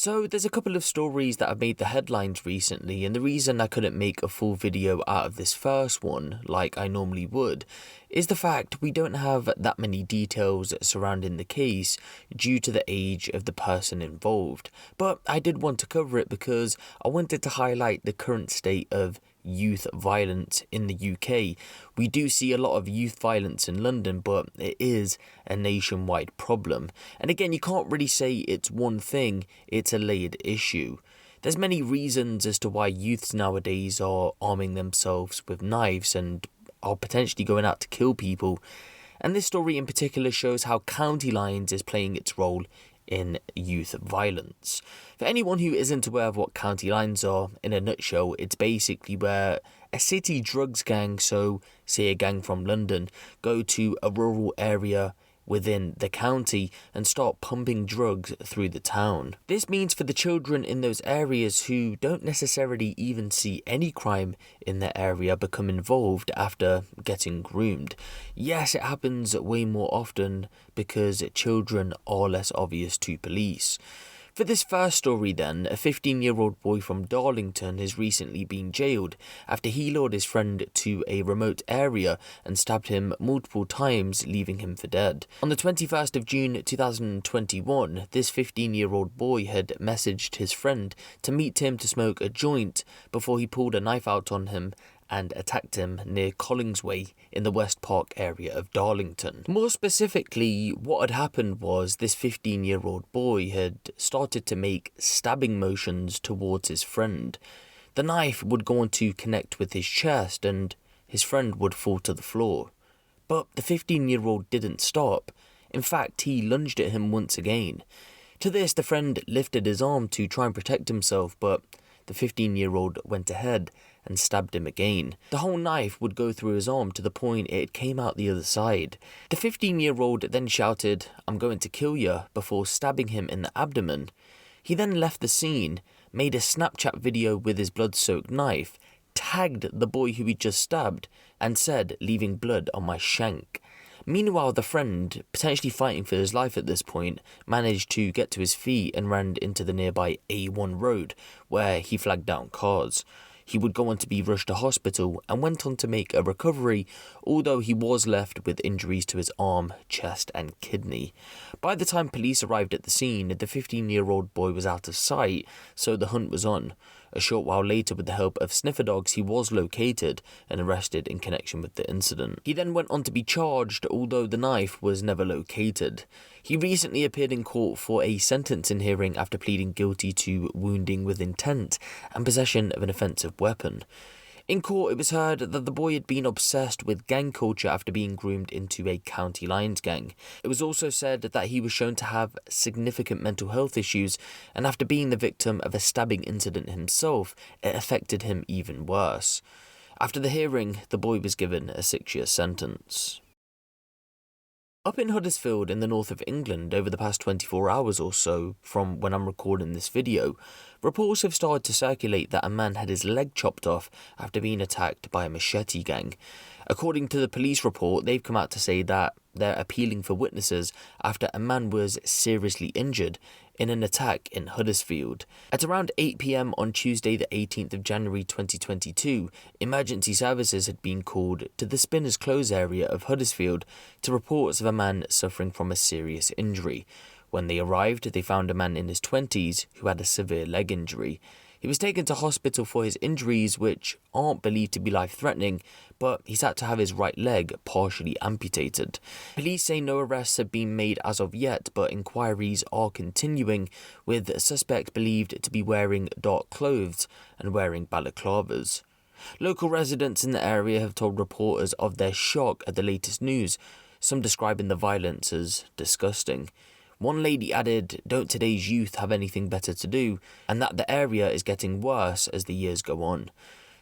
So there's a couple of stories that have made the headlines recently, and the reason I couldn't make a full video out of this first one like I normally would is the fact we don't have that many details surrounding the case due to the age of the person involved. But I did want to cover it because I wanted to highlight the current state of youth violence in the UK. We do see a lot of youth violence in London, but it is a nationwide problem. And again, you can't really say it's one thing, it's a layered issue. There's many reasons as to why youths nowadays are arming themselves with knives and are potentially going out to kill people. And this story in particular shows how county lines is playing its role in youth violence. For anyone who isn't aware of what county lines are, in a nutshell, it's basically where a city drugs gang, so say a gang from London, go to a rural area within the county and start pumping drugs through the town. This means for the children in those areas who don't necessarily even see any crime in their area become involved after getting groomed. Yes, it happens way more often because children are less obvious to police. For this first story then, a 15-year-old boy from Darlington has recently been jailed after he lured his friend to a remote area and stabbed him multiple times, leaving him for dead. On the 21st of June 2021, this 15-year-old boy had messaged his friend to meet him to smoke a joint before he pulled a knife out on him and attacked him near Collingsway in the West Park area of Darlington. More specifically, what had happened was this 15-year-old boy had started to make stabbing motions towards his friend. The knife would go on to connect with his chest and his friend would fall to the floor. But the 15-year-old didn't stop. In fact, he lunged at him once again. To this, the friend lifted his arm to try and protect himself, but the 15-year-old went ahead and stabbed him again. The whole knife would go through his arm to the point it came out the other side. The 15-year-old then shouted, "I'm going to kill you," before stabbing him in the abdomen. He then left the scene, made a Snapchat video with his blood-soaked knife, tagged the boy who he just stabbed, and said, "Leaving blood on my shank." Meanwhile, the friend, potentially fighting for his life at this point, managed to get to his feet and ran into the nearby A1 road, where he flagged down cars. He would go on to be rushed to hospital and went on to make a recovery, although he was left with injuries to his arm, chest and kidney. By the time police arrived at the scene, the 15-year-old boy was out of sight, so the hunt was on. A short while later, with the help of sniffer dogs, he was located and arrested in connection with the incident. He then went on to be charged, although the knife was never located. He recently appeared in court for a sentencing hearing after pleading guilty to wounding with intent and possession of an offensive weapon. In court, it was heard that the boy had been obsessed with gang culture after being groomed into a county lines gang. It was also said that he was shown to have significant mental health issues, and after being the victim of a stabbing incident himself, it affected him even worse. After the hearing, the boy was given a 6-year sentence. Up in Huddersfield in the north of England, over the past 24 hours or so from when I'm recording this video, reports have started to circulate that a man had his leg chopped off after being attacked by a Machete gang. According to the police report, they've come out to say that they're appealing for witnesses after a man was seriously injured in an attack in Huddersfield. At around 8 p.m. on Tuesday the 18th of January 2022, emergency services had been called to the Spinners Close area of Huddersfield to reports of a man suffering from a serious injury. When they arrived, they found a man in his 20s who had a severe leg injury. He was taken to hospital for his injuries, which aren't believed to be life-threatening, but he's had to have his right leg partially amputated. Police say no arrests have been made as of yet, but inquiries are continuing, with the suspect believed to be wearing dark clothes and wearing balaclavas. Local residents in the area have told reporters of their shock at the latest news, some describing the violence as disgusting. One lady added, "Don't today's youth have anything better to do?" and that the area is getting worse as the years go on.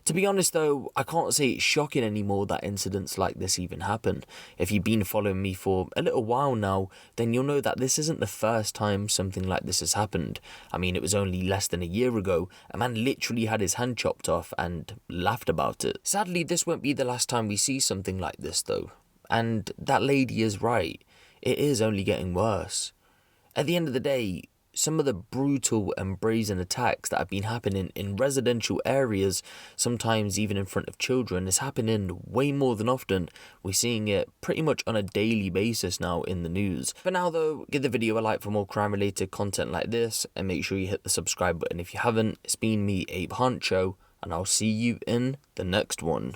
To be honest though, I can't say it's shocking anymore that incidents like this even happen. If you've been following me for a little while now, then you'll know that this isn't the first time something like this has happened. I mean, it was only less than a year ago, a man literally had his hand chopped off and laughed about it. Sadly, this won't be the last time we see something like this though. And that lady is right. It is only getting worse. At the end of the day, some of the brutal and brazen attacks that have been happening in residential areas, sometimes even in front of children, is happening way more than often. We're seeing it pretty much on a daily basis now in the news. For now though, give the video a like for more crime related content like this, and make sure you hit the subscribe button if you haven't. It's been me, Abe Huncho, and I'll see you in the next one.